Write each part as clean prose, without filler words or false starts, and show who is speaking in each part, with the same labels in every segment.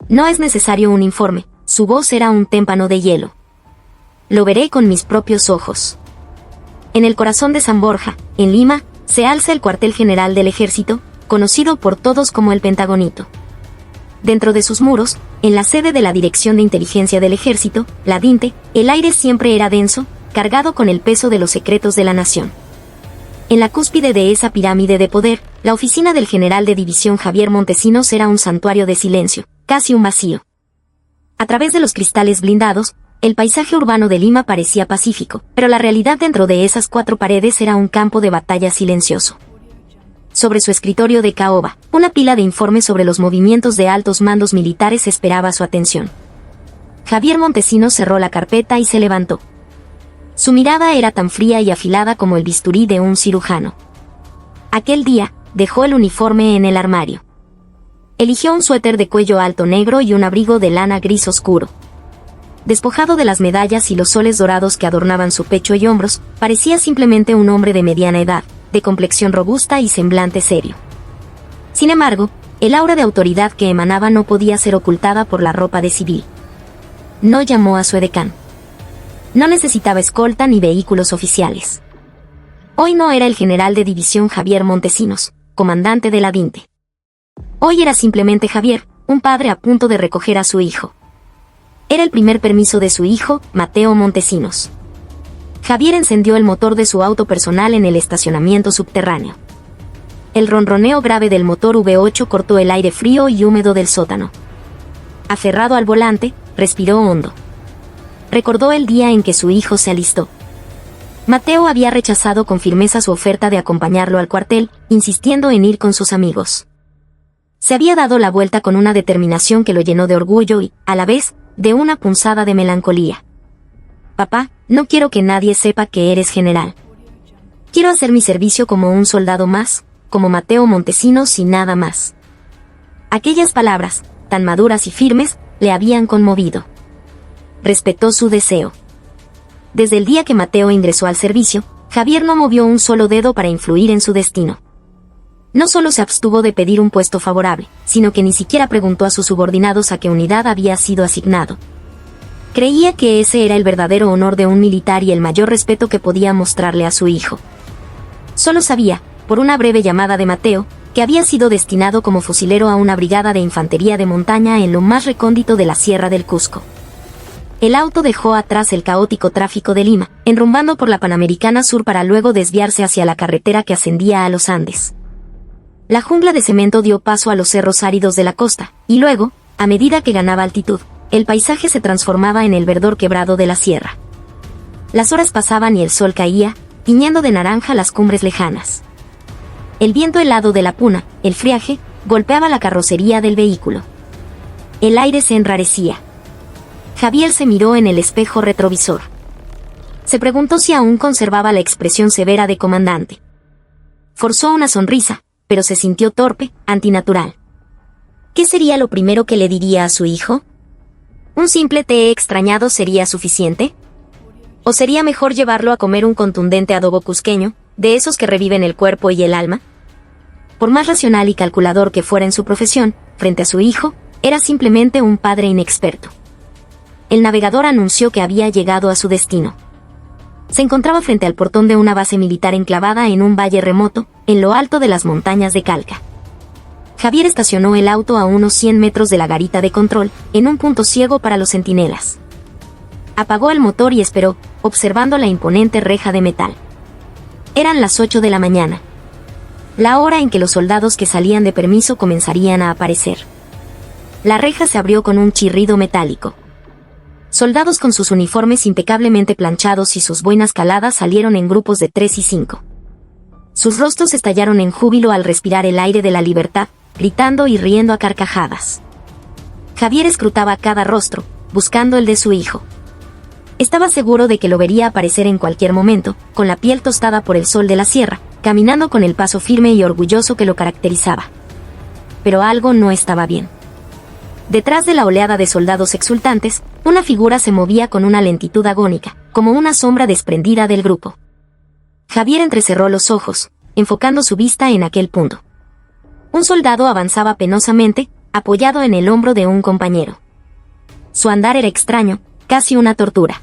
Speaker 1: No es necesario un informe, su voz era un témpano de hielo. Lo veré con mis propios ojos. En el corazón de San Borja, en Lima, se alza el cuartel general del ejército, conocido por todos como el Pentagonito. Dentro de sus muros, en la sede de la Dirección de Inteligencia del Ejército, la DINTE, el aire siempre era denso, cargado con el peso de los secretos de la nación. En la cúspide de esa pirámide de poder, la oficina del general de división Javier Montesinos era un santuario de silencio, casi un vacío. A través de los cristales blindados, el paisaje urbano de Lima parecía pacífico, pero la realidad dentro de esas cuatro paredes era un campo de batalla silencioso. Sobre su escritorio de caoba, una pila de informes sobre los movimientos de altos mandos militares esperaba su atención. Javier Montesinos cerró la carpeta y se levantó. Su mirada era tan fría y afilada como el bisturí de un cirujano. Aquel día, dejó el uniforme en el armario. Eligió un suéter de cuello alto negro y un abrigo de lana gris oscuro. Despojado de las medallas y los soles dorados que adornaban su pecho y hombros, parecía simplemente un hombre de mediana edad, de complexión robusta y semblante serio. Sin embargo, el aura de autoridad que emanaba no podía ser ocultada por la ropa de civil. No llamó a su edecán. No necesitaba escolta ni vehículos oficiales. Hoy no era el general de división Javier Montesinos, comandante de la DINTE. Hoy era simplemente Javier, un padre a punto de recoger a su hijo. Era el primer permiso de su hijo, Mateo Montesinos. Javier encendió el motor de su auto personal en el estacionamiento subterráneo. El ronroneo grave del motor V8 cortó el aire frío y húmedo del sótano. Aferrado al volante, respiró hondo. Recordó el día en que su hijo se alistó. Mateo había rechazado con firmeza su oferta de acompañarlo al cuartel, insistiendo en ir con sus amigos. Se había dado la vuelta con una determinación que lo llenó de orgullo y, a la vez, de una punzada de melancolía. Papá, no quiero que nadie sepa que eres general. Quiero hacer mi servicio como un soldado más, como Mateo Montesinos y nada más. Aquellas palabras, tan maduras y firmes, le habían conmovido. Respetó su deseo. Desde el día que Mateo ingresó al servicio, Javier no movió un solo dedo para influir en su destino. No solo se abstuvo de pedir un puesto favorable, sino que ni siquiera preguntó a sus subordinados a qué unidad había sido asignado. Creía que ese era el verdadero honor de un militar y el mayor respeto que podía mostrarle a su hijo. Solo sabía, por una breve llamada de Mateo, que había sido destinado como fusilero a una brigada de infantería de montaña en lo más recóndito de la Sierra del Cusco. El auto dejó atrás el caótico tráfico de Lima, enrumbando por la Panamericana Sur para luego desviarse hacia la carretera que ascendía a los Andes. La jungla de cemento dio paso a los cerros áridos de la costa, y luego, a medida que ganaba altitud, el paisaje se transformaba en el verdor quebrado de la sierra. Las horas pasaban y el sol caía, tiñendo de naranja las cumbres lejanas. El viento helado de la puna, el friaje, golpeaba la carrocería del vehículo. El aire se enrarecía. Javier se miró en el espejo retrovisor. Se preguntó si aún conservaba la expresión severa de comandante. Forzó una sonrisa, pero se sintió torpe, antinatural. ¿Qué sería lo primero que le diría a su hijo? ¿Un simple te he extrañado sería suficiente? ¿O sería mejor llevarlo a comer un contundente adobo cusqueño, de esos que reviven el cuerpo y el alma? Por más racional y calculador que fuera en su profesión, frente a su hijo, era simplemente un padre inexperto. El navegador anunció que había llegado a su destino. Se encontraba frente al portón de una base militar enclavada en un valle remoto, en lo alto de las montañas de Calca. Javier estacionó el auto a unos 100 metros de la garita de control, en un punto ciego para los centinelas. Apagó el motor y esperó, observando la imponente reja de metal. Eran las 8 de la mañana. La hora en que los soldados que salían de permiso comenzarían a aparecer. La reja se abrió con un chirrido metálico. Soldados con sus uniformes impecablemente planchados y sus boinas caladas salieron en grupos de 3 y 5. Sus rostros estallaron en júbilo al respirar el aire de la libertad, gritando y riendo a carcajadas. Javier escrutaba cada rostro, buscando el de su hijo. Estaba seguro de que lo vería aparecer en cualquier momento, con la piel tostada por el sol de la sierra, caminando con el paso firme y orgulloso que lo caracterizaba. Pero algo no estaba bien. Detrás de la oleada de soldados exultantes, una figura se movía con una lentitud agónica, como una sombra desprendida del grupo. Javier entrecerró los ojos, enfocando su vista en aquel punto. Un soldado avanzaba penosamente, apoyado en el hombro de un compañero. Su andar era extraño, casi una tortura.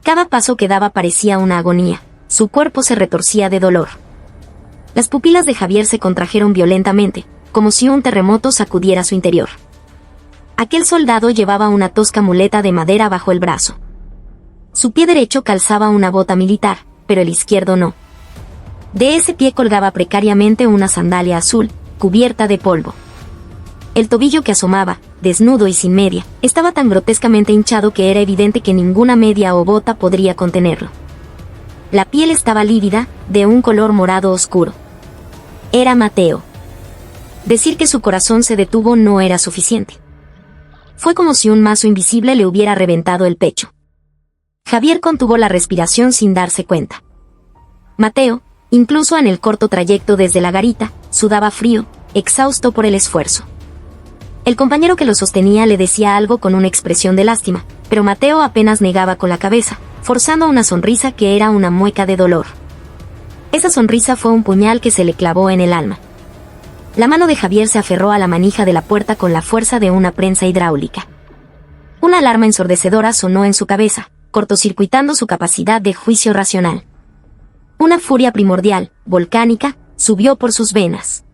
Speaker 1: Cada paso que daba parecía una agonía, su cuerpo se retorcía de dolor. Las pupilas de Javier se contrajeron violentamente, como si un terremoto sacudiera su interior. Aquel soldado llevaba una tosca muleta de madera bajo el brazo. Su pie derecho calzaba una bota militar, pero el izquierdo no. De ese pie colgaba precariamente una sandalia azul, cubierta de polvo. El tobillo que asomaba, desnudo y sin media, estaba tan grotescamente hinchado que era evidente que ninguna media o bota podría contenerlo. La piel estaba lívida, de un color morado oscuro. Era Mateo. Decir que su corazón se detuvo no era suficiente. Fue como si un mazo invisible le hubiera reventado el pecho. Javier contuvo la respiración sin darse cuenta. Mateo, incluso en el corto trayecto desde la garita, sudaba frío, exhausto por el esfuerzo. El compañero que lo sostenía le decía algo con una expresión de lástima, pero Mateo apenas negaba con la cabeza, forzando una sonrisa que era una mueca de dolor. Esa sonrisa fue un puñal que se le clavó en el alma. La mano de Javier se aferró a la manija de la puerta con la fuerza de una prensa hidráulica. Una alarma ensordecedora sonó en su cabeza, cortocircuitando su capacidad de juicio racional. Una furia primordial, volcánica, subió por sus venas.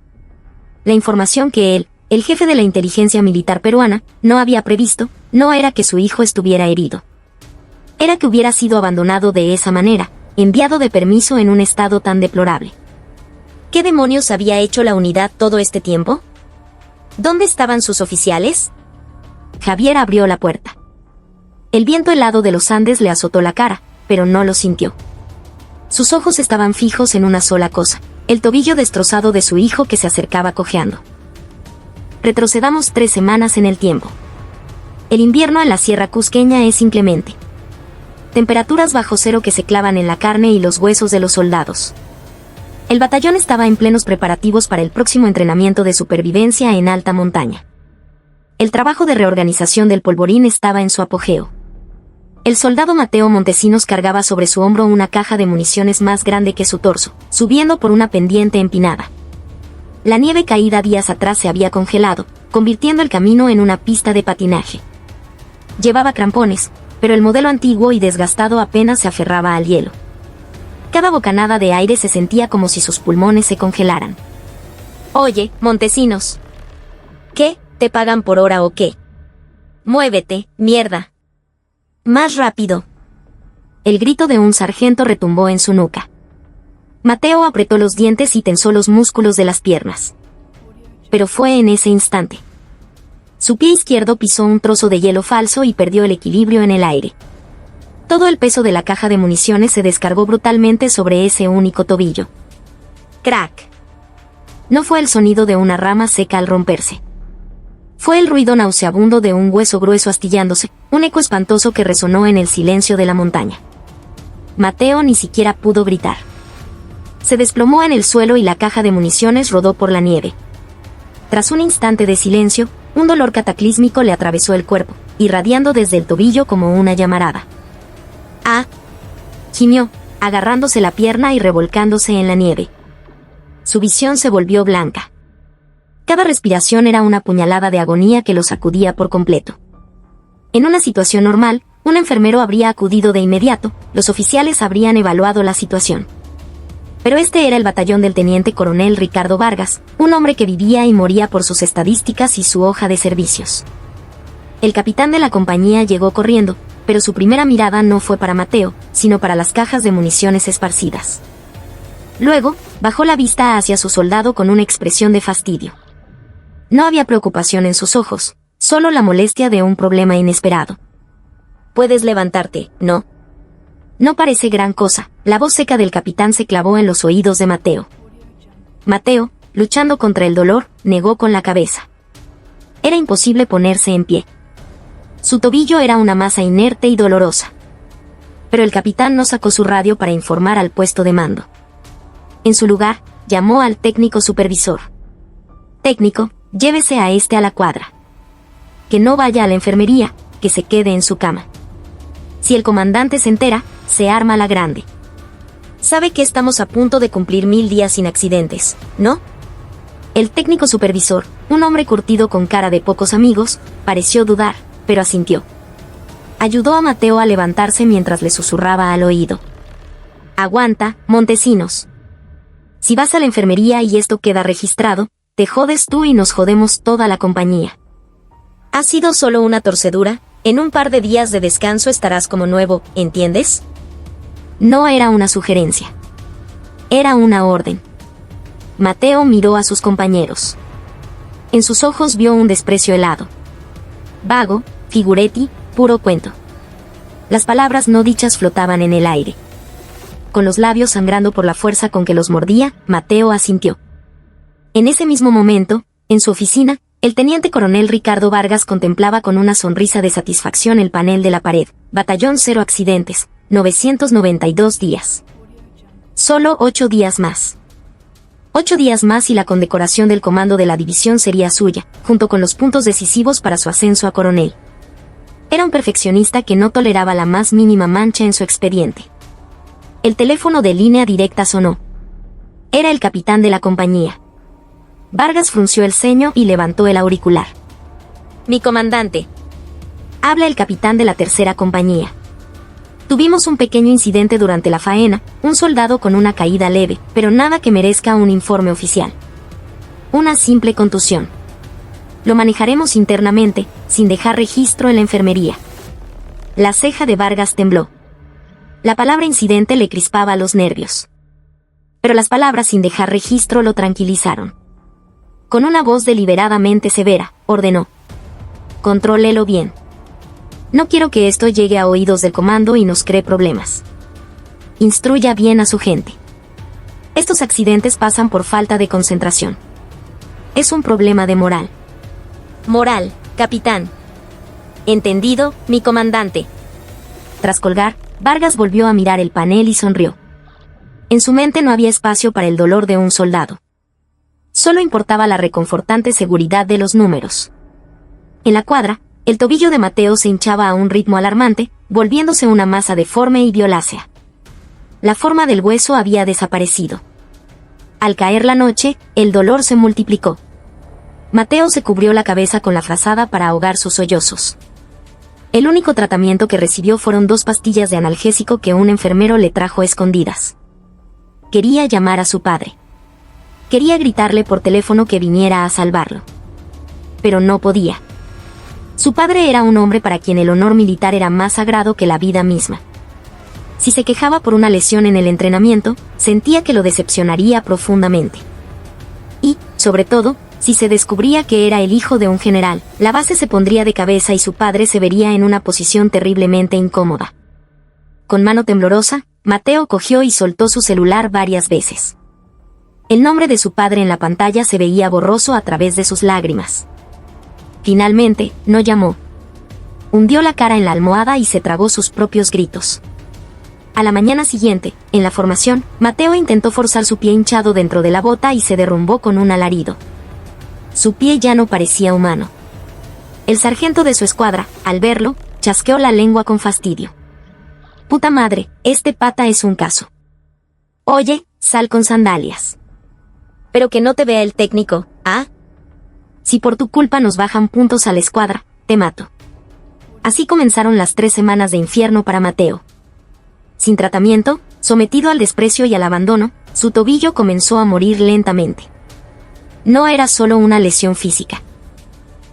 Speaker 1: La información que él, el jefe de la inteligencia militar peruana, no había previsto, no era que su hijo estuviera herido. Era que hubiera sido abandonado de esa manera, enviado de permiso en un estado tan deplorable. ¿Qué demonios había hecho la unidad todo este tiempo? ¿Dónde estaban sus oficiales? Javier abrió la puerta. El viento helado de los Andes le azotó la cara, pero no lo sintió. Sus ojos estaban fijos en una sola cosa, el tobillo destrozado de su hijo que se acercaba cojeando. Retrocedamos 3 semanas en el tiempo. El invierno en la Sierra Cusqueña es inclemente. Temperaturas bajo cero que se clavan en la carne y los huesos de los soldados. El batallón estaba en plenos preparativos para el próximo entrenamiento de supervivencia en alta montaña. El trabajo de reorganización del polvorín estaba en su apogeo. El soldado Mateo Montesinos cargaba sobre su hombro una caja de municiones más grande que su torso, subiendo por una pendiente empinada. La nieve caída días atrás se había congelado, convirtiendo el camino en una pista de patinaje. Llevaba crampones, pero el modelo antiguo y desgastado apenas se aferraba al hielo. Cada bocanada de aire se sentía como si sus pulmones se congelaran. «Oye, Montesinos. ¿Qué? ¿Te pagan por hora o qué? Muévete, mierda. Más rápido». El grito de un sargento retumbó en su nuca. Mateo apretó los dientes y tensó los músculos de las piernas. Pero fue en ese instante. Su pie izquierdo pisó un trozo de hielo falso y perdió el equilibrio en el aire. Todo el peso de la caja de municiones se descargó brutalmente sobre ese único tobillo. ¡Crack! No fue el sonido de una rama seca al romperse. Fue el ruido nauseabundo de un hueso grueso astillándose, un eco espantoso que resonó en el silencio de la montaña. Mateo ni siquiera pudo gritar. Se desplomó en el suelo y la caja de municiones rodó por la nieve. Tras un instante de silencio, un dolor cataclísmico le atravesó el cuerpo, irradiando desde el tobillo como una llamarada. ¡Ah! Gimió, agarrándose la pierna y revolcándose en la nieve. Su visión se volvió blanca. Cada respiración era una puñalada de agonía que lo sacudía por completo. En una situación normal, un enfermero habría acudido de inmediato, los oficiales habrían evaluado la situación. Pero este era el batallón del teniente coronel Ricardo Vargas, un hombre que vivía y moría por sus estadísticas y su hoja de servicios. El capitán de la compañía llegó corriendo, pero su primera mirada no fue para Mateo, sino para las cajas de municiones esparcidas. Luego, bajó la vista hacia su soldado con una expresión de fastidio. No había preocupación en sus ojos, solo la molestia de un problema inesperado. «Puedes levantarte, ¿no?» «No parece gran cosa», la voz seca del capitán se clavó en los oídos de Mateo. Mateo, luchando contra el dolor, negó con la cabeza. Era imposible ponerse en pie. Su tobillo era una masa inerte y dolorosa. Pero el capitán no sacó su radio para informar al puesto de mando. En su lugar, llamó al técnico supervisor. «Técnico, llévese a este a la cuadra. Que no vaya a la enfermería, que se quede en su cama. Si el comandante se entera, se arma la grande. Sabe que estamos a punto de cumplir 1000 días sin accidentes, ¿no?» El técnico supervisor, Un hombre curtido con cara de pocos amigos, pareció dudar, pero asintió. Ayudó a Mateo a levantarse mientras le susurraba al oído. Aguanta, Montesinos. Si vas a la enfermería y esto queda registrado, te jodes tú y nos jodemos toda la compañía. Ha sido solo una torcedura, en un par de días de descanso estarás como nuevo, ¿entiendes? No era una sugerencia. Era una orden. Mateo miró a sus compañeros. En sus ojos vio un desprecio helado. Vago, figuretti, puro cuento. Las palabras no dichas flotaban en el aire. Con los labios sangrando por la fuerza con que los mordía, Mateo asintió. En ese mismo momento, en su oficina, el teniente coronel Ricardo Vargas contemplaba con una sonrisa de satisfacción el panel de la pared. Batallón 0 accidentes, 992 días. Solo 8 días más. 8 días más y la condecoración del comando de la división sería suya, junto con los puntos decisivos para su ascenso a coronel. Era un perfeccionista que no toleraba la más mínima mancha en su expediente. El teléfono de línea directa sonó. Era el capitán de la compañía. Vargas frunció el ceño y levantó el auricular. Mi comandante. Habla el capitán de la tercera compañía. Tuvimos un pequeño incidente durante la faena, un soldado con una caída leve, pero nada que merezca un informe oficial. Una simple contusión. Lo manejaremos internamente, sin dejar registro en la enfermería. La ceja de Vargas tembló. La palabra incidente le crispaba los nervios. Pero las palabras sin dejar registro lo tranquilizaron. Con una voz deliberadamente severa, ordenó. Contrólelo bien. No quiero que esto llegue a oídos del comando y nos cree problemas. Instruya bien a su gente. Estos accidentes pasan por falta de concentración. Es un problema de moral. Moral, capitán. Entendido, mi comandante. Tras colgar, Vargas volvió a mirar el panel y sonrió. En su mente no había espacio para el dolor de un soldado. Solo importaba la reconfortante seguridad de los números. En la cuadra, el tobillo de Mateo se hinchaba a un ritmo alarmante, volviéndose una masa deforme y violácea. La forma del hueso había desaparecido. Al caer la noche, el dolor se multiplicó. Mateo se cubrió la cabeza con la frazada para ahogar sus sollozos. El único tratamiento que recibió fueron 2 pastillas de analgésico que un enfermero le trajo escondidas. Quería llamar a su padre. Quería gritarle por teléfono que viniera a salvarlo. Pero no podía. Su padre era un hombre para quien el honor militar era más sagrado que la vida misma. Si se quejaba por una lesión en el entrenamiento, sentía que lo decepcionaría profundamente. Y, sobre todo, si se descubría que era el hijo de un general, la base se pondría de cabeza y su padre se vería en una posición terriblemente incómoda. Con mano temblorosa, Mateo cogió y soltó su celular varias veces. El nombre de su padre en la pantalla se veía borroso a través de sus lágrimas. Finalmente, no llamó. Hundió la cara en la almohada y se tragó sus propios gritos. A la mañana siguiente, en la formación, Mateo intentó forzar su pie hinchado dentro de la bota y se derrumbó con un alarido. Su pie ya no parecía humano. El sargento de su escuadra, al verlo, chasqueó la lengua con fastidio. Puta madre, este pata es un caso. Oye, sal con sandalias. Pero que no te vea el técnico, ¿ah? Si por tu culpa nos bajan puntos a la escuadra, te mato. Así comenzaron las 3 semanas de infierno para Mateo. Sin tratamiento, sometido al desprecio y al abandono, su tobillo comenzó a morir lentamente. No era solo una lesión física.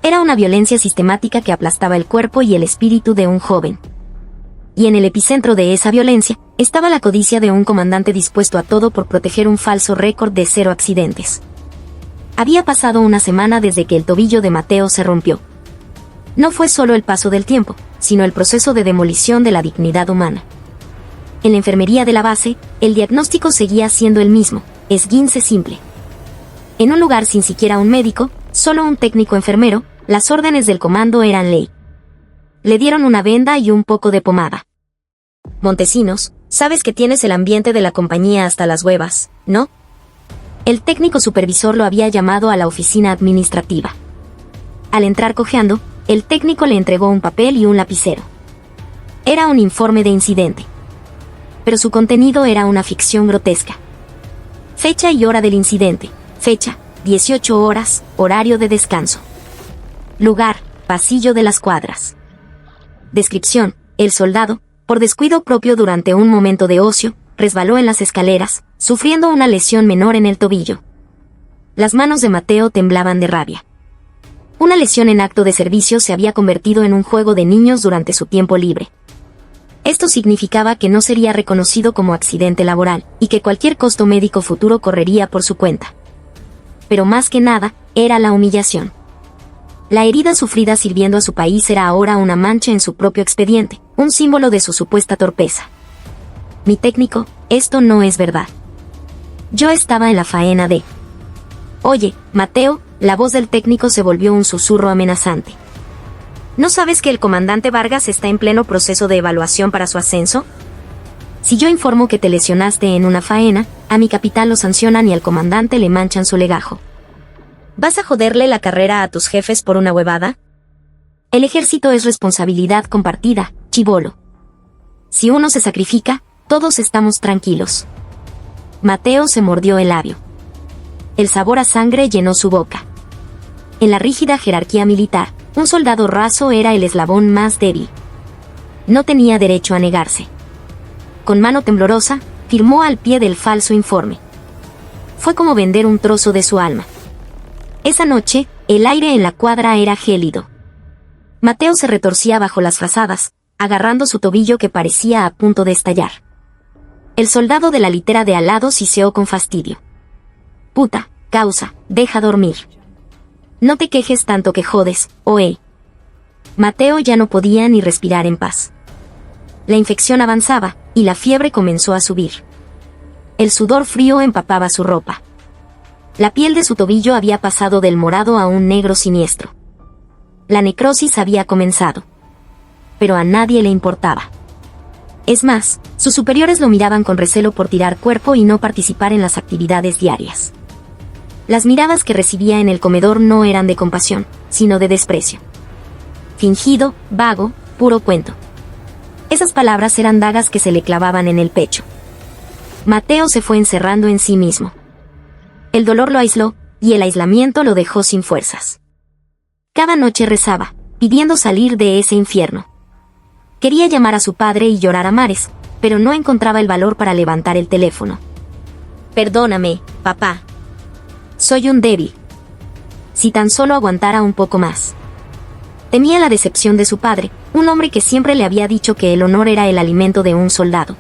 Speaker 1: Era una violencia sistemática que aplastaba el cuerpo y el espíritu de un joven. Y en el epicentro de esa violencia, estaba la codicia de un comandante dispuesto a todo por proteger un falso récord de 0 accidentes. Había pasado una semana desde que el tobillo de Mateo se rompió. No fue solo el paso del tiempo, sino el proceso de demolición de la dignidad humana. En la enfermería de la base, el diagnóstico seguía siendo el mismo, esguince simple. En un lugar sin siquiera un médico, solo un técnico enfermero, las órdenes del comando eran ley. Le dieron una venda y un poco de pomada. Montesinos, sabes que tienes el ambiente de la compañía hasta las huevas, ¿no? El técnico supervisor lo había llamado a la oficina administrativa. Al entrar cojeando, el técnico le entregó un papel y un lapicero. Era un informe de incidente. Pero su contenido era una ficción grotesca. Fecha y hora del incidente. Fecha, 18 horas, horario de descanso. Lugar, pasillo de las cuadras. Descripción: el soldado, por descuido propio durante un momento de ocio, resbaló en las escaleras, sufriendo una lesión menor en el tobillo. Las manos de Mateo temblaban de rabia. Una lesión en acto de servicio se había convertido en un juego de niños durante su tiempo libre. Esto significaba que no sería reconocido como accidente laboral, y que cualquier costo médico futuro correría por su cuenta. Pero más que nada, era la humillación. La herida sufrida sirviendo a su país era ahora una mancha en su propio expediente, un símbolo de su supuesta torpeza. Mi técnico, esto no es verdad. Yo estaba en la faena de... Oye, Mateo, la voz del técnico se volvió un susurro amenazante. ¿No sabes que el comandante Vargas está en pleno proceso de evaluación para su ascenso? Si yo informo que te lesionaste en una faena, a mi capitán lo sancionan y al comandante le manchan su legajo. ¿Vas a joderle la carrera a tus jefes por una huevada? El ejército es responsabilidad compartida, chibolo. Si uno se sacrifica, todos estamos tranquilos. Mateo se mordió el labio. El sabor a sangre llenó su boca. En la rígida jerarquía militar, un soldado raso era el eslabón más débil. No tenía derecho a negarse. Con mano temblorosa, firmó al pie del falso informe. Fue como vender un trozo de su alma. Esa noche, el aire en la cuadra era gélido. Mateo se retorcía bajo las frazadas, agarrando su tobillo que parecía a punto de estallar. El soldado de la litera de al lado siseó con fastidio. Puta, causa, deja dormir. No te quejes tanto que jodes, oe. Mateo ya no podía ni respirar en paz. La infección avanzaba, y la fiebre comenzó a subir. El sudor frío empapaba su ropa. La piel de su tobillo había pasado del morado a un negro siniestro. La necrosis había comenzado. Pero a nadie le importaba. Es más, sus superiores lo miraban con recelo por tirar cuerpo y no participar en las actividades diarias. Las miradas que recibía en el comedor no eran de compasión, sino de desprecio. Fingido, vago, puro cuento. Esas palabras eran dagas que se le clavaban en el pecho. Mateo se fue encerrando en sí mismo. El dolor lo aisló, y el aislamiento lo dejó sin fuerzas. Cada noche rezaba, pidiendo salir de ese infierno. Quería llamar a su padre y llorar a mares, pero no encontraba el valor para levantar el teléfono. Perdóname, papá. Soy un débil. Si tan solo aguantara un poco más. Temía la decepción de su padre, un hombre que siempre le había dicho que el honor era el alimento de un soldado.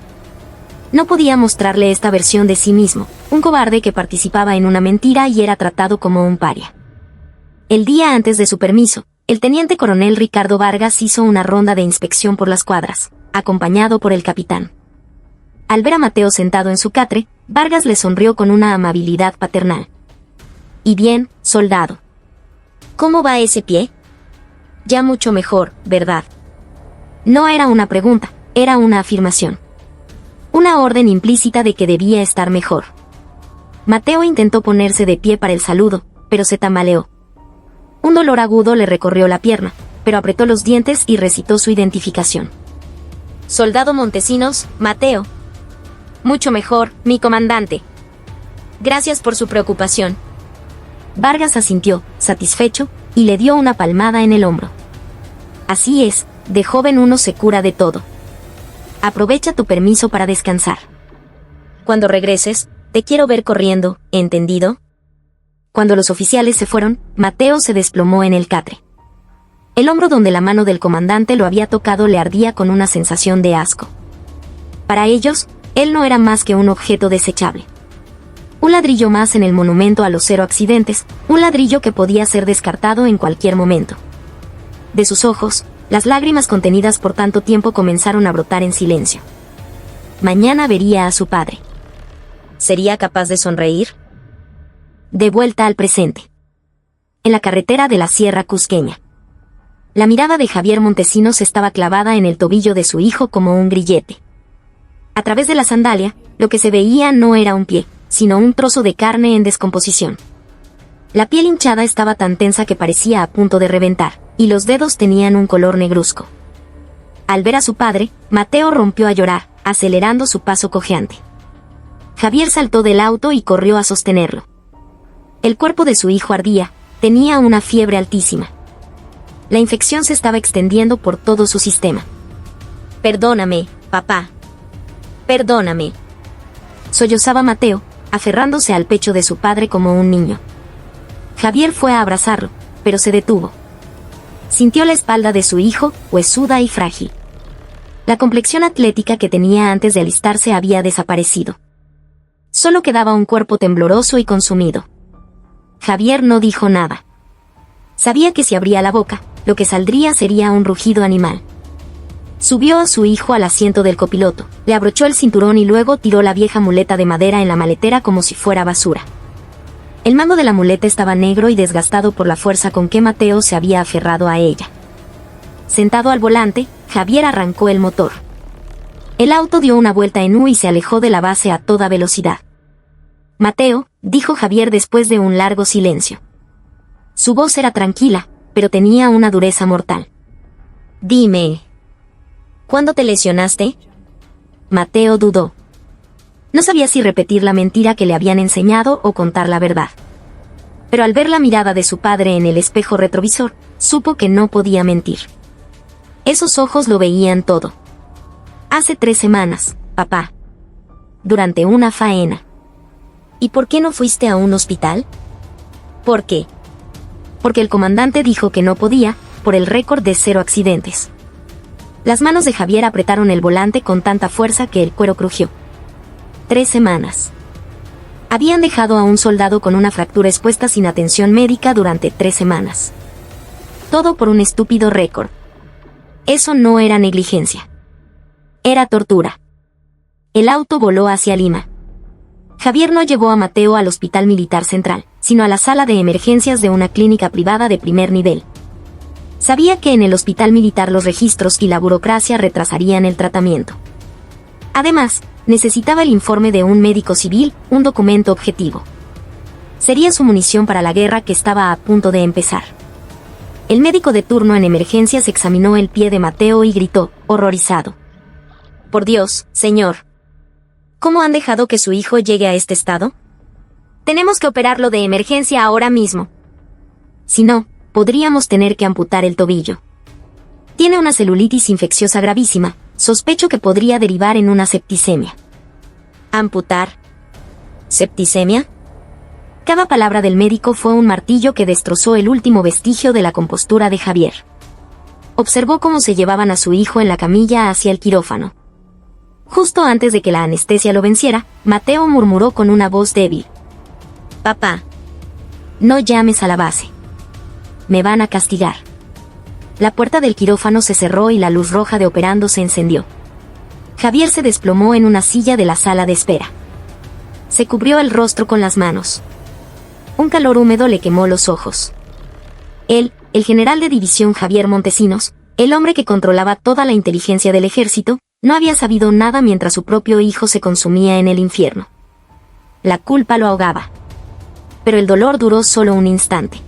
Speaker 1: No podía mostrarle esta versión de sí mismo, un cobarde que participaba en una mentira y era tratado como un paria. El día antes de su permiso, el teniente coronel Ricardo Vargas hizo una ronda de inspección por las cuadras, acompañado por el capitán. Al ver a Mateo sentado en su catre, Vargas le sonrió con una amabilidad paternal. «Y bien, soldado. ¿Cómo va ese pie?» «Ya mucho mejor, ¿verdad?» No era una pregunta, era una afirmación. Una orden implícita de que debía estar mejor. Mateo intentó ponerse de pie para el saludo, pero se tambaleó. Un dolor agudo le recorrió la pierna, pero apretó los dientes y recitó su identificación. «Soldado Montesinos, Mateo». «Mucho mejor, mi comandante. Gracias por su preocupación». Vargas asintió, satisfecho, y le dio una palmada en el hombro. «Así es, de joven uno se cura de todo. Aprovecha tu permiso para descansar. Cuando regreses, te quiero ver corriendo, ¿entendido?» Cuando los oficiales se fueron, Mateo se desplomó en el catre. El hombro donde la mano del comandante lo había tocado le ardía con una sensación de asco. Para ellos, él no era más que un objeto desechable. Un ladrillo más en el monumento a los 0 accidentes, un ladrillo que podía ser descartado en cualquier momento. De sus ojos, las lágrimas contenidas por tanto tiempo comenzaron a brotar en silencio. Mañana vería a su padre. ¿Sería capaz de sonreír? De vuelta al presente. En la carretera de la Sierra Cusqueña. La mirada de Javier Montesinos estaba clavada en el tobillo de su hijo como un grillete. A través de la sandalia, lo que se veía no era un pie, sino un trozo de carne en descomposición. La piel hinchada estaba tan tensa que parecía a punto de reventar, y los dedos tenían un color negruzco. Al ver a su padre, Mateo rompió a llorar, acelerando su paso cojeante. Javier saltó del auto y corrió a sostenerlo. El cuerpo de su hijo ardía, tenía una fiebre altísima. La infección se estaba extendiendo por todo su sistema. «Perdóname, papá. Perdóname», sollozaba Mateo, aferrándose al pecho de su padre como un niño. Javier fue a abrazarlo, pero se detuvo. Sintió la espalda de su hijo, huesuda y frágil. La complexión atlética que tenía antes de alistarse había desaparecido. Solo quedaba un cuerpo tembloroso y consumido. Javier no dijo nada. Sabía que si abría la boca, lo que saldría sería un rugido animal. Subió a su hijo al asiento del copiloto, le abrochó el cinturón y luego tiró la vieja muleta de madera en la maletera como si fuera basura. El mango de la muleta estaba negro y desgastado por la fuerza con que Mateo se había aferrado a ella. Sentado al volante, Javier arrancó el motor. El auto dio una vuelta en U y se alejó de la base a toda velocidad. «Mateo», dijo Javier después de un largo silencio. Su voz era tranquila, pero tenía una dureza mortal. «Dime, ¿cuándo te lesionaste?» Mateo dudó. No sabía si repetir la mentira que le habían enseñado o contar la verdad. Pero al ver la mirada de su padre en el espejo retrovisor, supo que no podía mentir. Esos ojos lo veían todo. «Hace 3 semanas, papá. Durante una faena». «¿Y por qué no fuiste a un hospital?» «¿Por qué?» «Porque el comandante dijo que no podía, por el récord de 0 accidentes». Las manos de Javier apretaron el volante con tanta fuerza que el cuero crujió. 3 semanas. Habían dejado a un soldado con una fractura expuesta sin atención médica durante 3 semanas. Todo por un estúpido récord. Eso no era negligencia. Era tortura. El auto voló hacia Lima. Javier no llevó a Mateo al Hospital Militar Central, sino a la sala de emergencias de una clínica privada de primer nivel. Sabía que en el hospital militar los registros y la burocracia retrasarían el tratamiento. Además, necesitaba el informe de un médico civil, un documento objetivo. Sería su munición para la guerra que estaba a punto de empezar. El médico de turno en emergencias examinó el pie de Mateo y gritó, horrorizado: «Por Dios, señor. ¿Cómo han dejado que su hijo llegue a este estado? Tenemos que operarlo de emergencia ahora mismo. Si no, podríamos tener que amputar el tobillo. Tiene una celulitis infecciosa gravísima, sospecho que podría derivar en una septicemia». «¿Amputar? ¿Septicemia?» Cada palabra del médico fue un martillo que destrozó el último vestigio de la compostura de Javier. Observó cómo se llevaban a su hijo en la camilla hacia el quirófano. Justo antes de que la anestesia lo venciera, Mateo murmuró con una voz débil: «Papá, no llames a la base. Me van a castigar». La puerta del quirófano se cerró y la luz roja de operando se encendió. Javier se desplomó en una silla de la sala de espera. Se cubrió el rostro con las manos. Un calor húmedo le quemó los ojos. Él, el general de división Javier Montesinos, el hombre que controlaba toda la inteligencia del ejército, no había sabido nada mientras su propio hijo se consumía en el infierno. La culpa lo ahogaba. Pero el dolor duró solo un instante.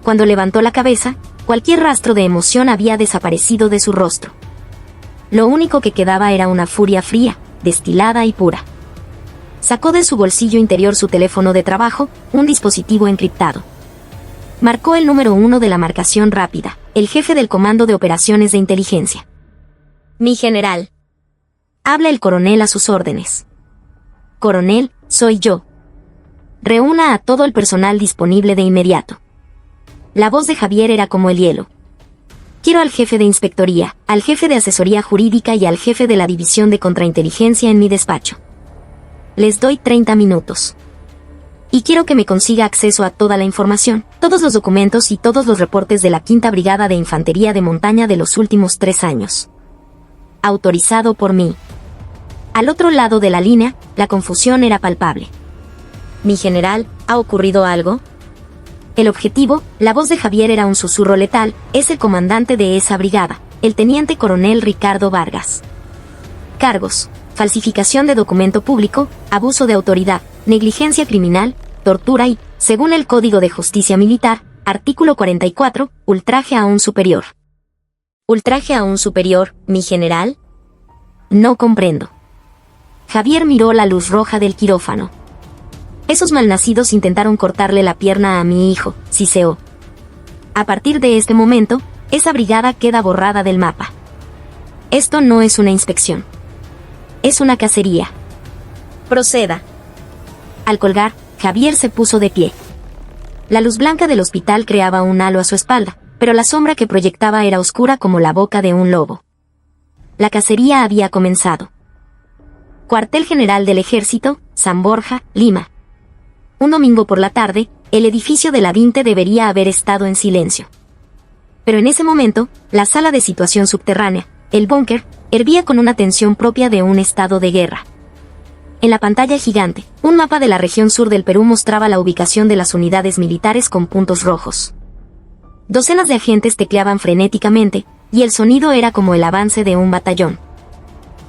Speaker 1: Cuando levantó la cabeza, cualquier rastro de emoción había desaparecido de su rostro. Lo único que quedaba era una furia fría, destilada y pura. Sacó de su bolsillo interior su teléfono de trabajo, un dispositivo encriptado. Marcó el número 1 de la marcación rápida, el jefe del Comando de Operaciones de Inteligencia. «Mi general. Habla el coronel a sus órdenes». «Coronel, soy yo. Reúna a todo el personal disponible de inmediato». La voz de Javier era como el hielo. «Quiero al jefe de inspectoría, al jefe de asesoría jurídica y al jefe de la división de contrainteligencia en mi despacho. Les doy 30 minutos. Y quiero que me consiga acceso a toda la información, todos los documentos y todos los reportes de la 5ª Brigada de Infantería de Montaña de los últimos 3 años. Autorizado por mí». Al otro lado de la línea, la confusión era palpable. «Mi general, ¿ha ocurrido algo?» El objetivo, la voz de Javier era un susurro letal, es el comandante de esa brigada, el teniente coronel Ricardo Vargas. Cargos: falsificación de documento público, abuso de autoridad, negligencia criminal, tortura y, según el Código de Justicia Militar, artículo 44, ultraje a un superior. «¿Ultraje a un superior, mi general?» «No comprendo». Javier miró la luz roja del quirófano. Esos malnacidos intentaron cortarle la pierna a mi hijo, Siseo. A partir de este momento, esa brigada queda borrada del mapa. Esto no es una inspección. Es una cacería. Proceda. Al colgar, Javier se puso de pie. La luz blanca del hospital creaba un halo a su espalda, pero la sombra que proyectaba era oscura como la boca de un lobo. La cacería había comenzado. Cuartel General del Ejército, San Borja, Lima. Un domingo por la tarde, el edificio de la 20 debería haber estado en silencio. Pero en ese momento, la sala de situación subterránea, el búnker, hervía con una tensión propia de un estado de guerra. En la pantalla gigante, un mapa de la región sur del Perú mostraba la ubicación de las unidades militares con puntos rojos. Docenas de agentes tecleaban frenéticamente, y el sonido era como el avance de un batallón.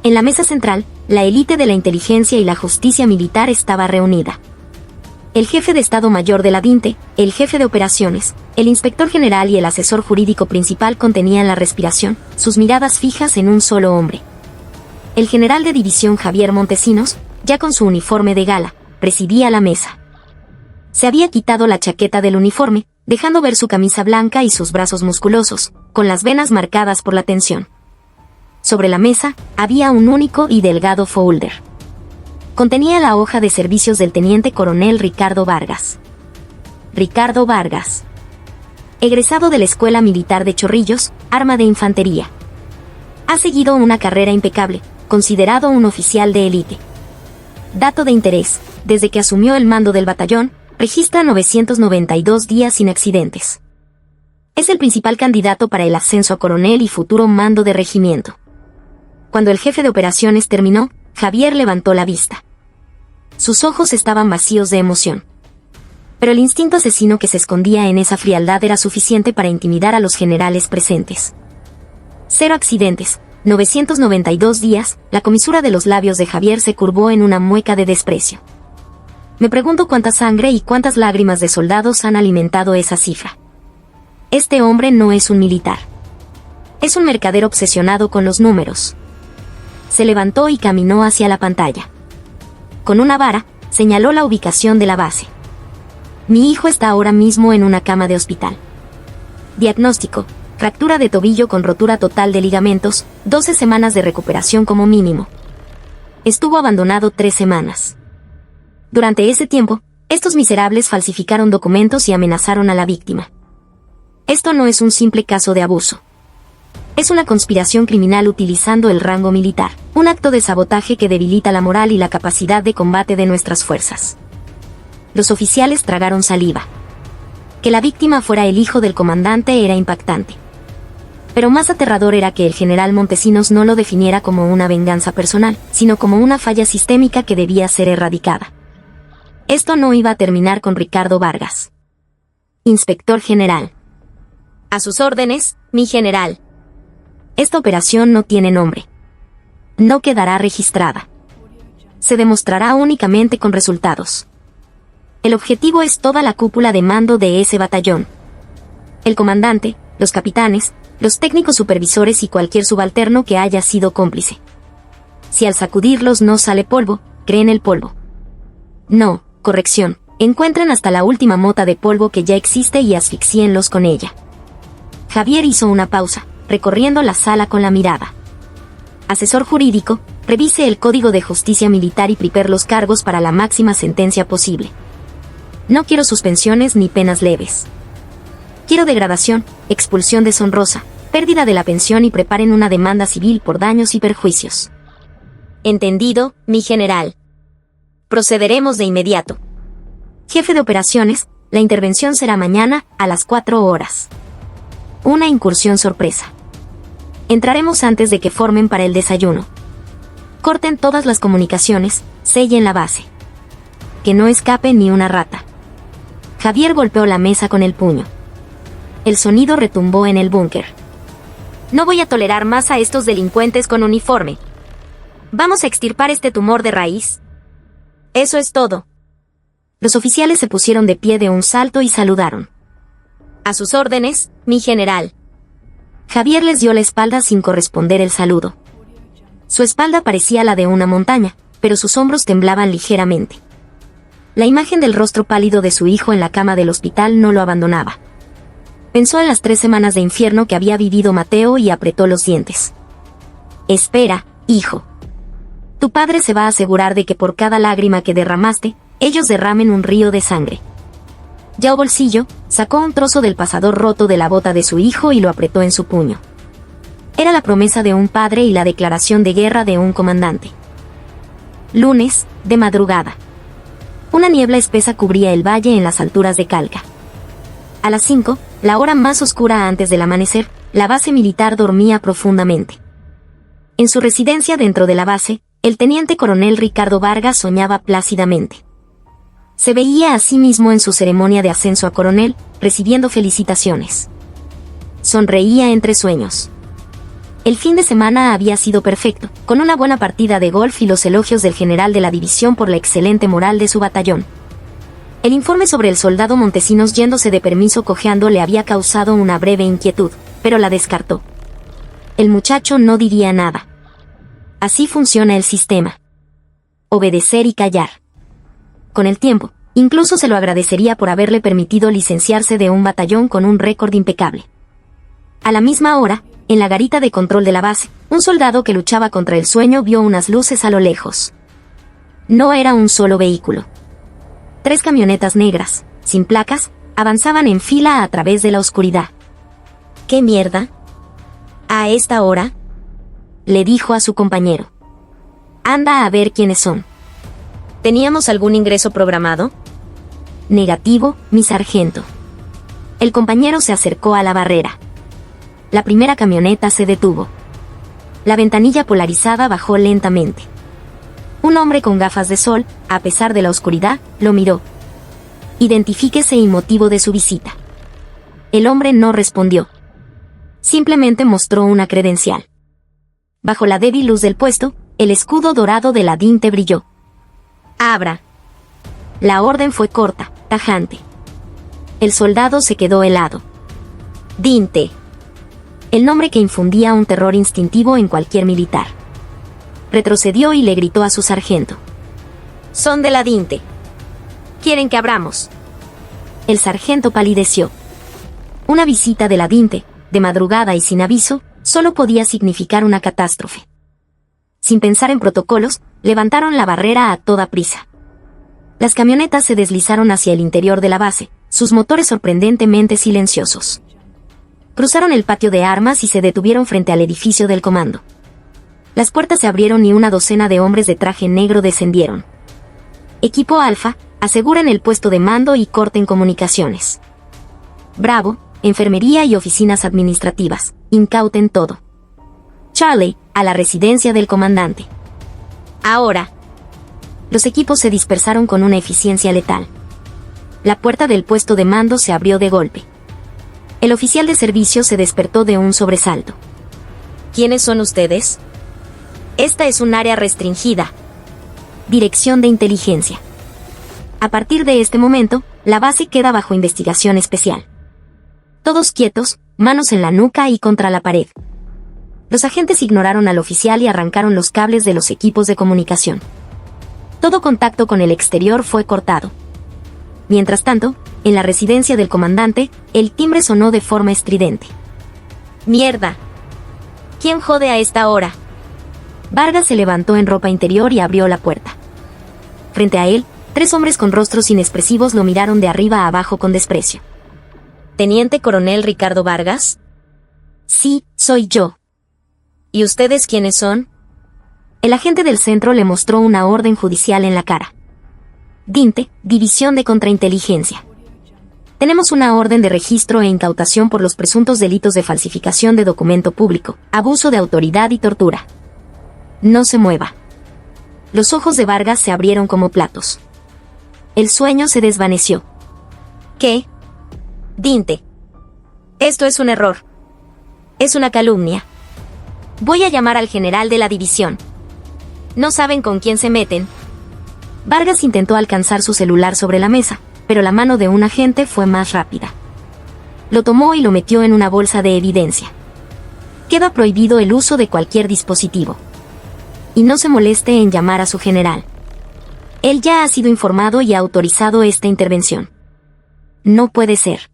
Speaker 1: En la mesa central, la élite de la inteligencia y la justicia militar estaba reunida. El jefe de Estado Mayor de la DINTE, el jefe de operaciones, el inspector general y el asesor jurídico principal contenían la respiración, sus miradas fijas en un solo hombre. El general de división Javier Montesinos, ya con su uniforme de gala, presidía la mesa. Se había quitado la chaqueta del uniforme, dejando ver su camisa blanca y sus brazos musculosos, con las venas marcadas por la tensión. Sobre la mesa, había un único y delgado folder. Contenía la hoja de servicios del teniente coronel Ricardo Vargas. Ricardo Vargas. Egresado de la Escuela Militar de Chorrillos, arma de infantería. Ha seguido una carrera impecable, considerado un oficial de élite. Dato de interés, desde que asumió el mando del batallón, registra 992 días sin accidentes. Es el principal candidato para el ascenso a coronel y futuro mando de regimiento. Cuando el jefe de operaciones terminó, Javier levantó la vista. Sus ojos estaban vacíos de emoción. Pero el instinto asesino que se escondía en esa frialdad era suficiente para intimidar a los generales presentes. 0 accidentes, 992 días, la comisura de los labios de Javier se curvó en una mueca de desprecio. Me pregunto cuánta sangre y cuántas lágrimas de soldados han alimentado esa cifra. Este hombre no es un militar. Es un mercader obsesionado con los números. Se levantó y caminó hacia la pantalla. Con una vara, señaló la ubicación de la base. Mi hijo está ahora mismo en una cama de hospital. Diagnóstico: fractura de tobillo con rotura total de ligamentos, 12 semanas de recuperación como mínimo. Estuvo abandonado 3 semanas. Durante ese tiempo, estos miserables falsificaron documentos y amenazaron a la víctima. Esto no es un simple caso de abuso. Es una conspiración criminal utilizando el rango militar, un acto de sabotaje que debilita la moral y la capacidad de combate de nuestras fuerzas. Los oficiales tragaron saliva. Que la víctima fuera el hijo del comandante era impactante. Pero más aterrador era que el general Montesinos no lo definiera como una venganza personal, sino como una falla sistémica que debía ser erradicada. Esto no iba a terminar con Ricardo Vargas. Inspector General. A sus órdenes, mi general. Esta operación no tiene nombre. No quedará registrada. Se demostrará únicamente con resultados. El objetivo es toda la cúpula de mando de ese batallón. El comandante, los capitanes, los técnicos supervisores y cualquier subalterno que haya sido cómplice. Si al sacudirlos no sale polvo, creen el polvo. No, corrección, encuentren hasta la última mota de polvo que ya existe y asfixíenlos con ella. Javier hizo una pausa, recorriendo la sala con la mirada. Asesor jurídico, revise el Código de Justicia Militar y prepare los cargos para la máxima sentencia posible. No quiero suspensiones ni penas leves. Quiero degradación, expulsión deshonrosa, pérdida de la pensión y preparen una demanda civil por daños y perjuicios. Entendido, mi general. Procederemos de inmediato. Jefe de operaciones, la intervención será mañana, a las 4 horas. Una incursión sorpresa. Entraremos antes de que formen para el desayuno. Corten todas las comunicaciones, sellen la base. Que no escape ni una rata. Javier golpeó la mesa con el puño. El sonido retumbó en el búnker. No voy a tolerar más a estos delincuentes con uniforme. Vamos a extirpar este tumor de raíz. Eso es todo. Los oficiales se pusieron de pie de un salto y saludaron. A sus órdenes, mi general. Javier les dio la espalda sin corresponder el saludo. Su espalda parecía la de una montaña, pero sus hombros temblaban ligeramente. La imagen del rostro pálido de su hijo en la cama del hospital no lo abandonaba. Pensó en las 3 semanas de infierno que había vivido Mateo y apretó los dientes. Espera, hijo. Tu padre se va a asegurar de que por cada lágrima que derramaste, ellos derramen un río de sangre. Ya bolsillo, sacó un trozo del pasador roto de la bota de su hijo y lo apretó en su puño. Era la promesa de un padre y la declaración de guerra de un comandante. Lunes, de madrugada. Una niebla espesa cubría el valle en las alturas de Calca. A las 5, la hora más oscura antes del amanecer, la base militar dormía profundamente. En su residencia dentro de la base, el teniente coronel Ricardo Vargas soñaba plácidamente. Se veía a sí mismo en su ceremonia de ascenso a coronel, recibiendo felicitaciones. Sonreía entre sueños. El fin de semana había sido perfecto, con una buena partida de golf y los elogios del general de la división por la excelente moral de su batallón. El informe sobre el soldado Montesinos yéndose de permiso cojeando le había causado una breve inquietud, pero la descartó. El muchacho no diría nada. Así funciona el sistema. Obedecer y callar. Con el tiempo, incluso se lo agradecería por haberle permitido licenciarse de un batallón con un récord impecable. A la misma hora, en la garita de control de la base, un soldado que luchaba contra el sueño vio unas luces a lo lejos. No era un solo vehículo. 3 camionetas negras, sin placas, avanzaban en fila a través de la oscuridad. ¿Qué mierda? ¿A esta hora?, le dijo a su compañero. Anda a ver quiénes son. ¿Teníamos algún ingreso programado? Negativo, mi sargento. El compañero se acercó a la barrera. La primera camioneta se detuvo. La ventanilla polarizada bajó lentamente. Un hombre con gafas de sol, a pesar de la oscuridad, lo miró. Identifíquese y motivo de su visita. El hombre no respondió. Simplemente mostró una credencial. Bajo la débil luz del puesto, el escudo dorado de la DINTE brilló. Abra. La orden fue corta, tajante. El soldado se quedó helado. DINTE. El nombre que infundía un terror instintivo en cualquier militar. Retrocedió y le gritó a su sargento. Son de la DINTE. ¿Quieren que abramos? El sargento palideció. Una visita de la DINTE, de madrugada y sin aviso, solo podía significar una catástrofe. Sin pensar en protocolos, levantaron la barrera a toda prisa. Las camionetas se deslizaron hacia el interior de la base, sus motores sorprendentemente silenciosos. Cruzaron el patio de armas y se detuvieron frente al edificio del comando. Las puertas se abrieron y una docena de hombres de traje negro descendieron. Equipo Alfa, aseguren el puesto de mando y corten comunicaciones. Bravo, enfermería y oficinas administrativas, incauten todo. Charlie, a la residencia del comandante. Ahora. Los equipos se dispersaron con una eficiencia letal. La puerta del puesto de mando se abrió de golpe. El oficial de servicio se despertó de un sobresalto. ¿Quiénes son ustedes? Esta es un área restringida. Dirección de Inteligencia. A partir de este momento, la base queda bajo investigación especial. Todos quietos, manos en la nuca y contra la pared. Los agentes ignoraron al oficial y arrancaron los cables de los equipos de comunicación. Todo contacto con el exterior fue cortado. Mientras tanto, en la residencia del comandante, el timbre sonó de forma estridente. ¡Mierda! ¿Quién jode a esta hora? Vargas se levantó en ropa interior y abrió la puerta. Frente a él, 3 hombres con rostros inexpresivos lo miraron de arriba a abajo con desprecio. ¿Teniente coronel Ricardo Vargas? Sí, soy yo. ¿Y ustedes quiénes son? El agente del centro le mostró una orden judicial en la cara. DINTE, División de Contrainteligencia. Tenemos una orden de registro e incautación por los presuntos delitos de falsificación de documento público, abuso de autoridad y tortura. No se mueva. Los ojos de Vargas se abrieron como platos. El sueño se desvaneció. ¿Qué? DINTE. Esto es un error. Es una calumnia. Voy a llamar al general de la división. No saben con quién se meten. Vargas intentó alcanzar su celular sobre la mesa, pero la mano de un agente fue más rápida. Lo tomó y lo metió en una bolsa de evidencia. Queda prohibido el uso de cualquier dispositivo. Y no se moleste en llamar a su general. Él ya ha sido informado y ha autorizado esta intervención. No puede ser.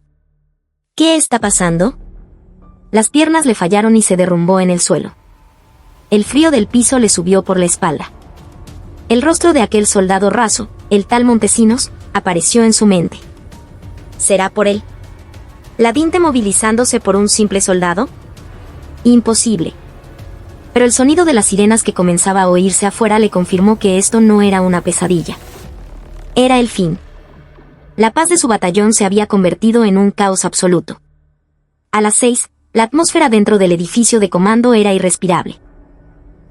Speaker 1: ¿Qué está pasando? Las piernas le fallaron y se derrumbó en el suelo. El frío del piso le subió por la espalda. El rostro de aquel soldado raso, el tal Montesinos, apareció en su mente. ¿Será por él? ¿La Dinte movilizándose por un simple soldado? Imposible. Pero el sonido de las sirenas que comenzaba a oírse afuera le confirmó que esto no era una pesadilla. Era el fin. La paz de su batallón se había convertido en un caos absoluto. A las 6, la atmósfera dentro del edificio de comando era irrespirable.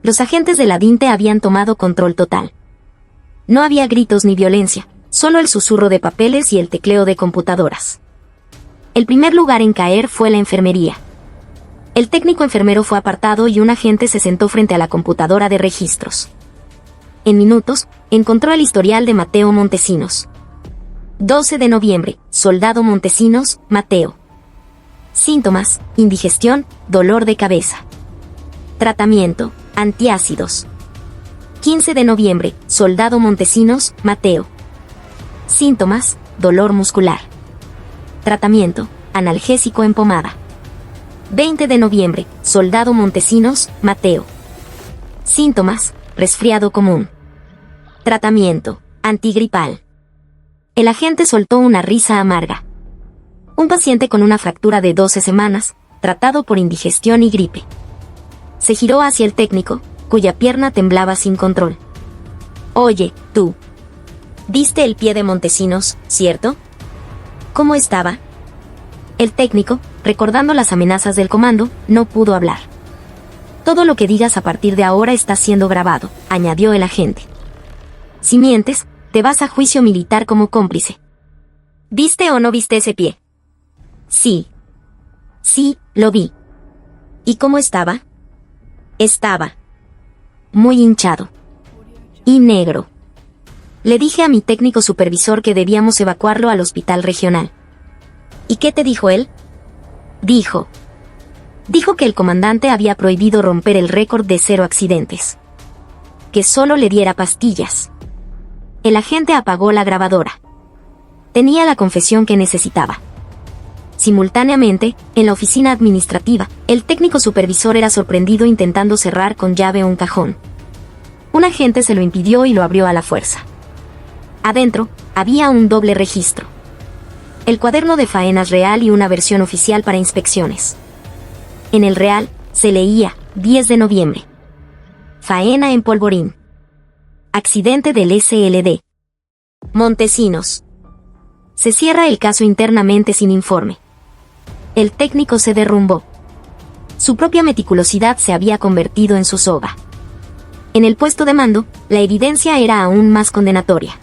Speaker 1: Los agentes de la Dinte habían tomado control total. No había gritos ni violencia, solo el susurro de papeles y el tecleo de computadoras. El primer lugar en caer fue la enfermería. El técnico enfermero fue apartado y un agente se sentó frente a la computadora de registros. En minutos, encontró el historial de Mateo Montesinos. 12 de noviembre, soldado Montesinos, Mateo. Síntomas: indigestión, dolor de cabeza. Tratamiento: antiácidos. 15 de noviembre, soldado Montesinos, Mateo. Síntomas: dolor muscular. Tratamiento: analgésico en pomada. 20 de noviembre, soldado Montesinos, Mateo. Síntomas: resfriado común. Tratamiento: antigripal. El agente soltó una risa amarga. Un paciente con una fractura de 12 semanas, tratado por indigestión y gripe. Se giró hacia el técnico, cuya pierna temblaba sin control. Oye, tú. ¿Viste el pie de Montesinos, cierto? ¿Cómo estaba? El técnico, recordando las amenazas del comando, no pudo hablar. Todo lo que digas a partir de ahora está siendo grabado, añadió el agente. Si mientes, te vas a juicio militar como cómplice. ¿Viste o no viste ese pie? Sí. Sí, lo vi. ¿Y cómo estaba? Estaba muy hinchado. Y negro. Le dije a mi técnico supervisor que debíamos evacuarlo al hospital regional. ¿Y qué te dijo él? Dijo que el comandante había prohibido romper el récord de 0 accidentes. Que solo le diera pastillas. El agente apagó la grabadora. Tenía la confesión que necesitaba. Simultáneamente, en la oficina administrativa, el técnico supervisor era sorprendido intentando cerrar con llave un cajón. Un agente se lo impidió y lo abrió a la fuerza. Adentro, había un doble registro. El cuaderno de faenas real y una versión oficial para inspecciones. En el real, se leía, 10 de noviembre. Faena en Polvorín. Accidente del SLD. Montesinos. Se cierra el caso internamente sin informe. El técnico se derrumbó. Su propia meticulosidad se había convertido en su soga. En el puesto de mando, la evidencia era aún más condenatoria.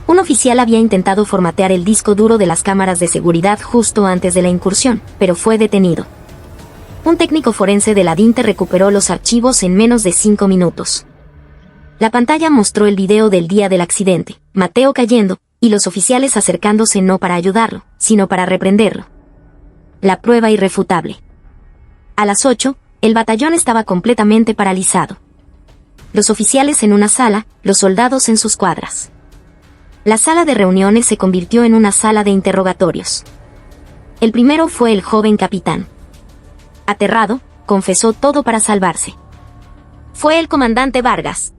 Speaker 1: Un oficial había intentado formatear el disco duro de las cámaras de seguridad justo antes de la incursión, pero fue detenido. Un técnico forense de la Dinte recuperó los archivos en menos de 5 minutos. La pantalla mostró el video del día del accidente, Mateo cayendo, y los oficiales acercándose no para ayudarlo, sino para reprenderlo. La prueba irrefutable. A las 8, el batallón estaba completamente paralizado. Los oficiales en una sala, los soldados en sus cuadras. La sala de reuniones se convirtió en una sala de interrogatorios. El primero fue el joven capitán. Aterrado, confesó todo para salvarse. Fue el comandante Vargas.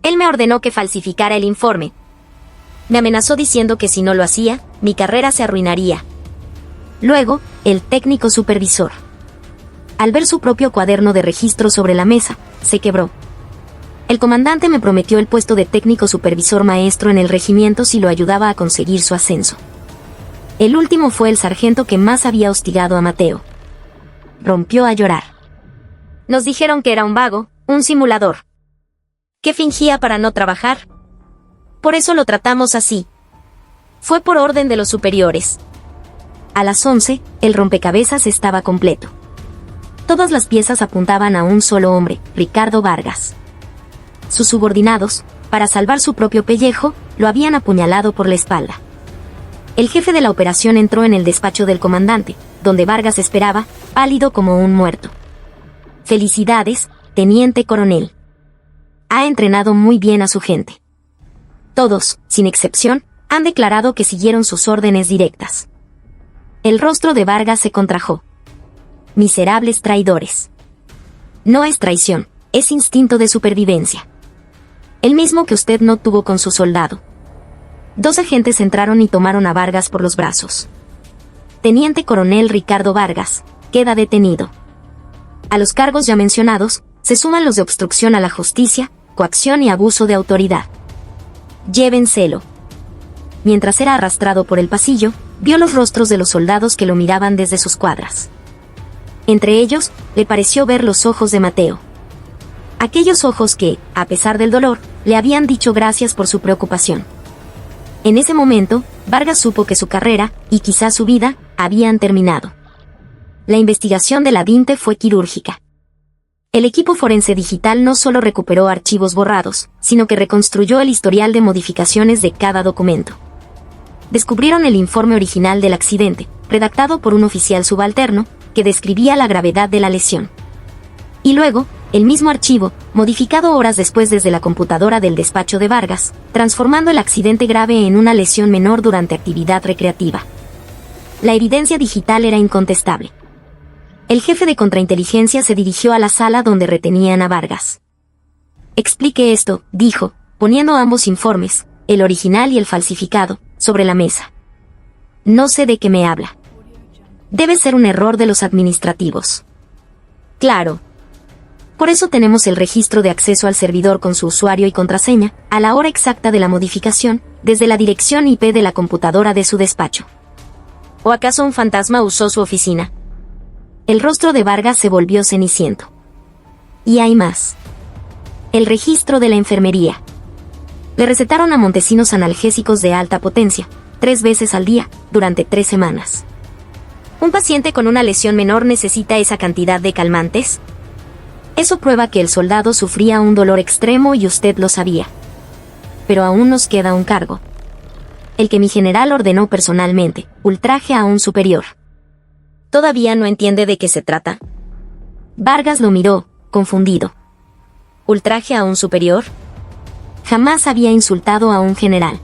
Speaker 1: Él me ordenó que falsificara el informe. Me amenazó diciendo que si no lo hacía, mi carrera se arruinaría. Luego, el técnico supervisor. Al ver su propio cuaderno de registro sobre la mesa, se quebró. El comandante me prometió el puesto de técnico supervisor maestro en el regimiento si lo ayudaba a conseguir su ascenso. El último fue el sargento que más había hostigado a Mateo. Rompió a llorar. Nos dijeron que era un vago, un simulador. Que fingía para no trabajar. Por eso lo tratamos así. Fue por orden de los superiores. A las 11, el rompecabezas estaba completo. Todas las piezas apuntaban a un solo hombre, Ricardo Vargas. Sus subordinados, para salvar su propio pellejo, lo habían apuñalado por la espalda. El jefe de la operación entró en el despacho del comandante, donde Vargas esperaba, pálido como un muerto. Felicidades, teniente coronel. Ha entrenado muy bien a su gente. Todos, sin excepción, han declarado que siguieron sus órdenes directas. El rostro de Vargas se contrajo. Miserables traidores. No es traición, es instinto de supervivencia. El mismo que usted no tuvo con su soldado. 2 agentes entraron y tomaron a Vargas por los brazos. Teniente Coronel Ricardo Vargas, queda detenido. A los cargos ya mencionados, se suman los de obstrucción a la justicia, coacción y abuso de autoridad. Llévenselo. Mientras era arrastrado por el pasillo, vio los rostros de los soldados que lo miraban desde sus cuadras. Entre ellos, le pareció ver los ojos de Mateo. Aquellos ojos que, a pesar del dolor, le habían dicho gracias por su preocupación. En ese momento, Vargas supo que su carrera, y quizás su vida, habían terminado. La investigación de la DINTE fue quirúrgica. El equipo forense digital no solo recuperó archivos borrados, sino que reconstruyó el historial de modificaciones de cada documento. Descubrieron el informe original del accidente, redactado por un oficial subalterno, que describía la gravedad de la lesión. Y luego, el mismo archivo, modificado horas después desde la computadora del despacho de Vargas, transformando el accidente grave en una lesión menor durante actividad recreativa. La evidencia digital era incontestable. El jefe de contrainteligencia se dirigió a la sala donde retenían a Vargas. Explique esto, dijo, poniendo ambos informes, el original y el falsificado, sobre la mesa. No sé de qué me habla. Debe ser un error de los administrativos. Claro. Por eso tenemos el registro de acceso al servidor con su usuario y contraseña, a la hora exacta de la modificación, desde la dirección IP de la computadora de su despacho. ¿O acaso un fantasma usó su oficina? El rostro de Vargas se volvió ceniciento. Y hay más. El registro de la enfermería. Le recetaron a Montesinos analgésicos de alta potencia, 3 veces al día, durante 3 semanas. ¿Un paciente con una lesión menor necesita esa cantidad de calmantes? Eso prueba que el soldado sufría un dolor extremo y usted lo sabía. Pero aún nos queda un cargo. El que mi general ordenó personalmente, ultraje a un superior. ¿Todavía no entiende de qué se trata? Vargas lo miró, confundido. ¿Ultraje a un superior? Jamás había insultado a un general.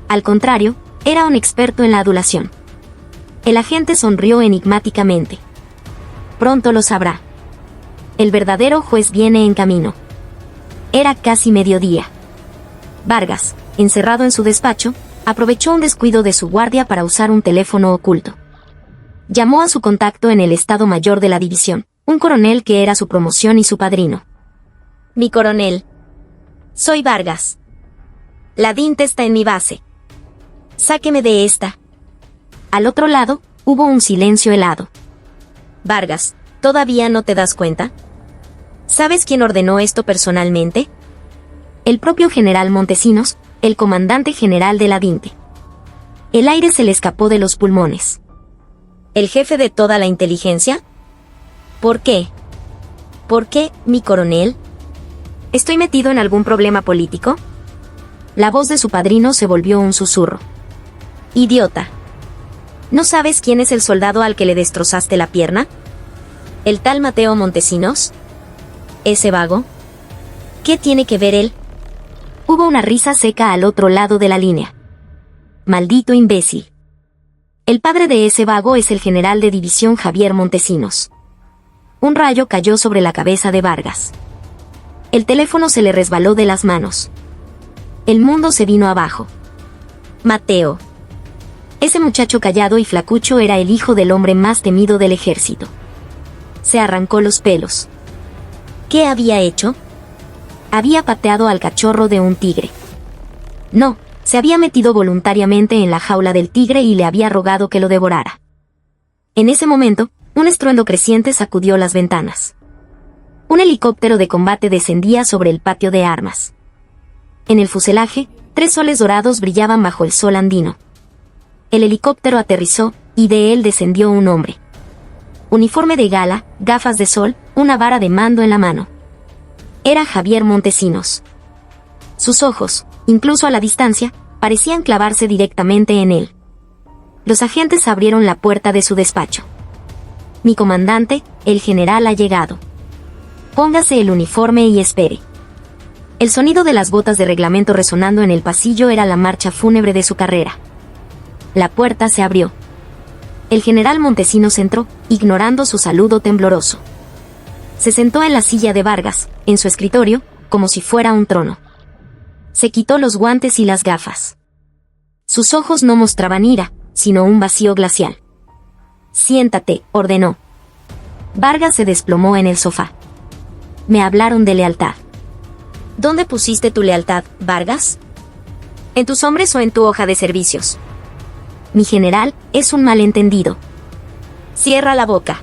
Speaker 1: Al contrario, era un experto en la adulación. El agente sonrió enigmáticamente. Pronto lo sabrá. El verdadero juez viene en camino. Era casi mediodía. Vargas, encerrado en su despacho, aprovechó un descuido de su guardia para usar un teléfono oculto. Llamó a su contacto en el Estado Mayor de la División, un coronel que era su promoción y su padrino. Mi coronel. Soy Vargas. La DINTE está en mi base. Sáqueme de esta. Al otro lado, hubo un silencio helado. Vargas, ¿todavía no te das cuenta? ¿Sabes quién ordenó esto personalmente? El propio general Montesinos, el comandante general de la DINTE. El aire se le escapó de los pulmones. ¿El jefe de toda la inteligencia? ¿Por qué? ¿Por qué, mi coronel? ¿Estoy metido en algún problema político? La voz de su padrino se volvió un susurro. Idiota. ¿No sabes quién es el soldado al que le destrozaste la pierna? ¿El tal Mateo Montesinos? ¿Ese vago? ¿Qué tiene que ver él? Hubo una risa seca al otro lado de la línea. Maldito imbécil. El padre de ese vago es el general de división Javier Montesinos. Un rayo cayó sobre la cabeza de Vargas. El teléfono se le resbaló de las manos. El mundo se vino abajo. Mateo. Ese muchacho callado y flacucho era el hijo del hombre más temido del ejército. Se arrancó los pelos. ¿Qué había hecho? Había pateado al cachorro de un tigre. No, se había metido voluntariamente en la jaula del tigre y le había rogado que lo devorara. En ese momento, un estruendo creciente sacudió las ventanas. Un helicóptero de combate descendía sobre el patio de armas. En el fuselaje, 3 soles dorados brillaban bajo el sol andino. El helicóptero aterrizó, y de él descendió un hombre. Uniforme de gala, gafas de sol, una vara de mando en la mano. Era Javier Montesinos. Sus ojos, incluso a la distancia, parecían clavarse directamente en él. Los agentes abrieron la puerta de su despacho. Mi comandante, el general ha llegado. Póngase el uniforme y espere. El sonido de las botas de reglamento resonando en el pasillo era la marcha fúnebre de su carrera. La puerta se abrió. El general Montesinos entró, ignorando su saludo tembloroso. Se sentó en la silla de Vargas, en su escritorio, como si fuera un trono. Se quitó los guantes y las gafas. Sus ojos no mostraban ira, sino un vacío glacial. «Siéntate», ordenó. Vargas se desplomó en el sofá. «Me hablaron de lealtad». «¿Dónde pusiste tu lealtad, Vargas? ¿En tus hombres o en tu hoja de servicios?» «Mi general, es un malentendido». «Cierra la boca».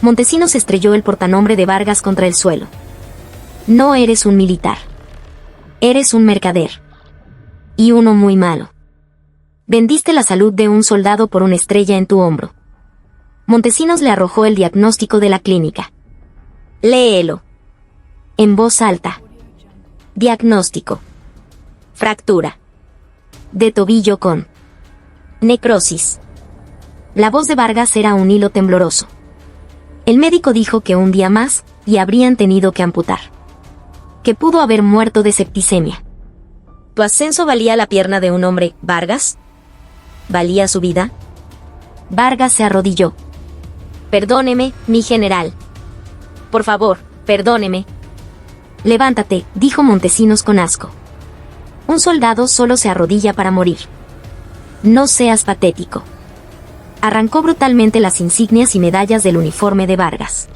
Speaker 1: Montesinos estrelló el portanombre de Vargas contra el suelo. «No eres un militar. Eres un mercader. Y uno muy malo. Vendiste la salud de un soldado por una estrella en tu hombro». Montesinos le arrojó el diagnóstico de la clínica. «Léelo». En voz alta. Diagnóstico. Fractura de tobillo con necrosis. La voz de Vargas era un hilo tembloroso. El médico dijo que un día más, y habrían tenido que amputar. Que pudo haber muerto de septicemia. ¿Tu ascenso valía la pierna de un hombre, Vargas? ¿Valía su vida? Vargas se arrodilló. «Perdóneme, mi general. Por favor, perdóneme». «Levántate», dijo Montesinos con asco. «Un soldado solo se arrodilla para morir. No seas patético». Arrancó brutalmente las insignias y medallas del uniforme de Vargas.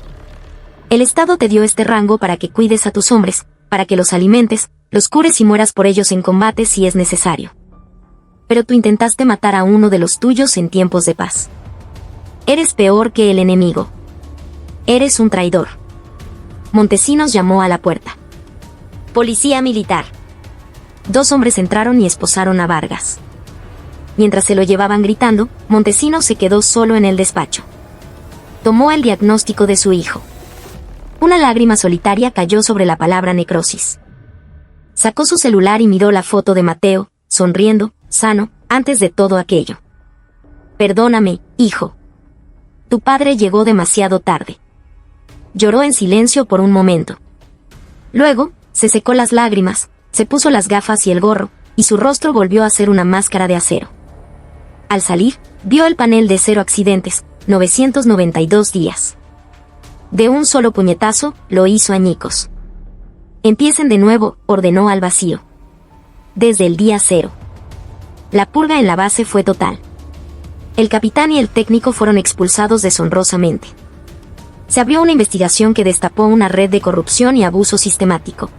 Speaker 1: «El Estado te dio este rango para que cuides a tus hombres, para que los alimentes, los cures y mueras por ellos en combate si es necesario. Pero tú intentaste matar a uno de los tuyos en tiempos de paz. Eres peor que el enemigo. Eres un traidor». Montesinos llamó a la puerta. «Policía militar». 2 hombres entraron y esposaron a Vargas. Mientras se lo llevaban gritando, Montesinos se quedó solo en el despacho. Tomó el diagnóstico de su hijo. Una lágrima solitaria cayó sobre la palabra necrosis. Sacó su celular y miró la foto de Mateo, sonriendo, sano, antes de todo aquello. «Perdóname, hijo. Tu padre llegó demasiado tarde». Lloró en silencio por un momento. Luego, se secó las lágrimas, se puso las gafas y el gorro, y su rostro volvió a ser una máscara de acero. Al salir, vio el panel de 0 accidentes, 992 días. De un solo puñetazo, lo hizo añicos. «Empiecen de nuevo», ordenó al vacío. Desde el día 0. La purga en la base fue total. El capitán y el técnico fueron expulsados deshonrosamente. Se abrió una investigación que destapó una red de corrupción y abuso sistemático.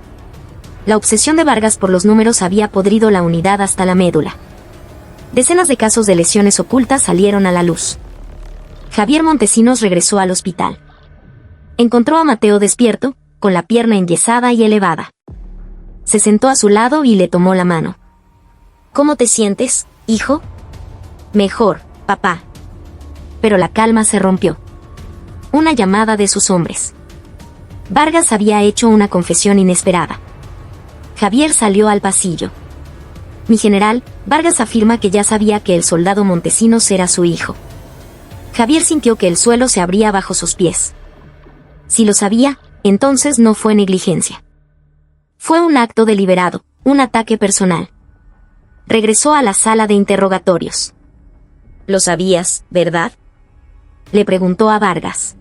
Speaker 1: La obsesión de Vargas por los números había podrido la unidad hasta la médula. Decenas de casos de lesiones ocultas salieron a la luz. Javier Montesinos regresó al hospital. Encontró a Mateo despierto, con la pierna enyesada y elevada. Se sentó a su lado y le tomó la mano. «¿Cómo te sientes, hijo?» «Mejor, papá». Pero la calma se rompió. Una llamada de sus hombres. Vargas había hecho una confesión inesperada. Javier salió al pasillo. «Mi general», Vargas afirma que ya sabía que el soldado Montesinos era su hijo. Javier sintió que el suelo se abría bajo sus pies. Si lo sabía, entonces no fue negligencia. Fue un acto deliberado, un ataque personal. Regresó a la sala de interrogatorios. «Lo sabías, ¿verdad?», le preguntó a Vargas.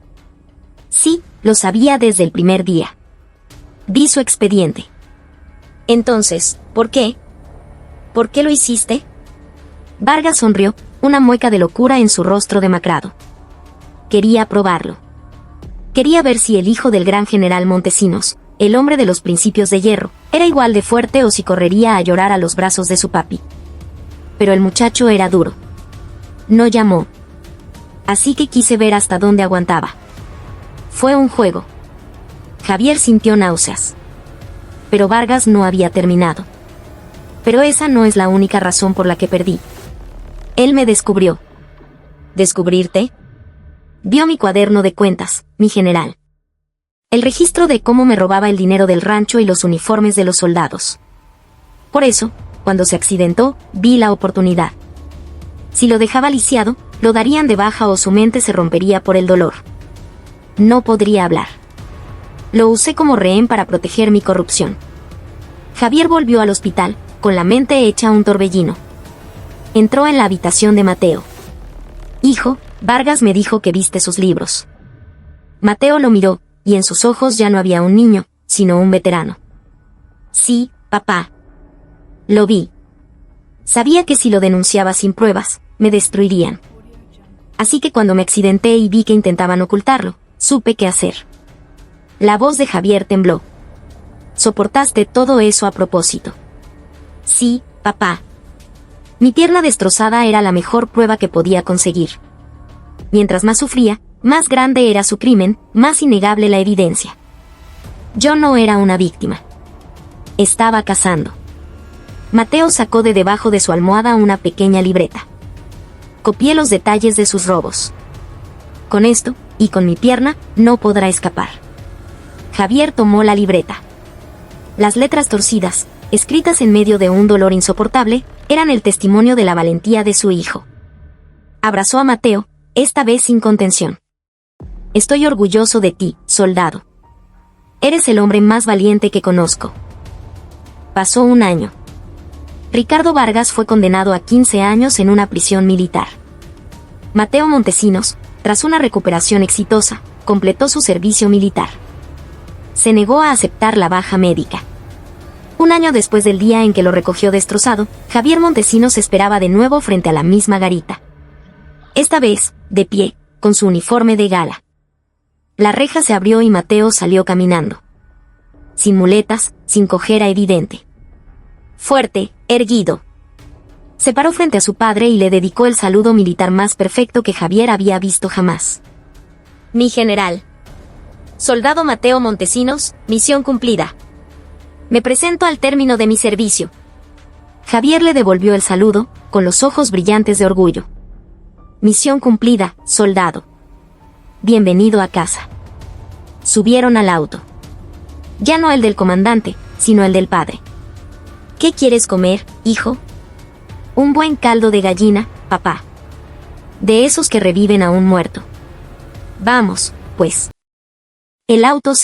Speaker 1: «Sí, lo sabía desde el primer día. Vi su expediente». «Entonces, ¿por qué? ¿Por qué lo hiciste?». Vargas sonrió, una mueca de locura en su rostro demacrado. Quería probarlo. Quería ver si el hijo del gran general Montesinos, el hombre de los principios de hierro, era igual de fuerte o si correría a llorar a los brazos de su papi. Pero el muchacho era duro. No llamó. Así que quise ver hasta dónde aguantaba. Fue un juego. Javier sintió náuseas. Pero Vargas no había terminado. «Pero esa no es la única razón por la que perdí. Él me descubrió». «¿Descubrirte?». «Vio mi cuaderno de cuentas, mi general. El registro de cómo me robaba el dinero del rancho y los uniformes de los soldados. Por eso, cuando se accidentó, vi la oportunidad. Si lo dejaba lisiado, lo darían de baja o su mente se rompería por el dolor. No podría hablar. Lo usé como rehén para proteger mi corrupción. Javier volvió al hospital, con la mente hecha un torbellino. Entró en la habitación de Mateo. Hijo, Vargas me dijo que viste sus libros. Mateo lo miró, y en sus ojos ya no había un niño, sino un veterano. Sí, papá. Lo vi. Sabía que si lo denunciaba sin pruebas, me destruirían. Así que cuando me accidenté y vi que intentaban ocultarlo, supe qué hacer. La voz de Javier tembló. Soportaste todo eso a propósito. Sí, papá. Mi pierna destrozada era la mejor prueba que podía conseguir. Mientras más sufría, más grande era su crimen, más innegable la evidencia. Yo no era una víctima. Estaba cazando. Mateo sacó de debajo de su almohada una pequeña libreta. Copié los detalles de sus robos. Con esto, y con mi pierna, no podrá escapar. Javier tomó la libreta. Las letras torcidas, escritas en medio de un dolor insoportable, eran el testimonio de la valentía de su hijo. Abrazó a Mateo, esta vez sin contención. Estoy orgulloso de ti, soldado. Eres el hombre más valiente que conozco. Pasó un año. Ricardo Vargas fue condenado a 15 años en una prisión militar. Mateo Montesinos, tras una recuperación exitosa, completó su servicio militar. Se negó a aceptar la baja médica. Un año después del día en que lo recogió destrozado, Javier Montesinos esperaba de nuevo frente a la misma garita. Esta vez, de pie, con su uniforme de gala. La reja se abrió y Mateo salió caminando. Sin muletas, sin cojera evidente. Fuerte, erguido. Se paró frente a su padre y le dedicó el saludo militar más perfecto que Javier había visto jamás. Mi general. Soldado Mateo Montesinos, misión cumplida. Me presento al término de mi servicio. Javier le devolvió el saludo, con los ojos brillantes de orgullo. Misión cumplida, soldado. Bienvenido a casa. Subieron al auto. Ya no el del comandante, sino el del padre. ¿Qué quieres comer, hijo? Un buen caldo de gallina, papá. De esos que reviven a un muerto. Vamos, pues. El auto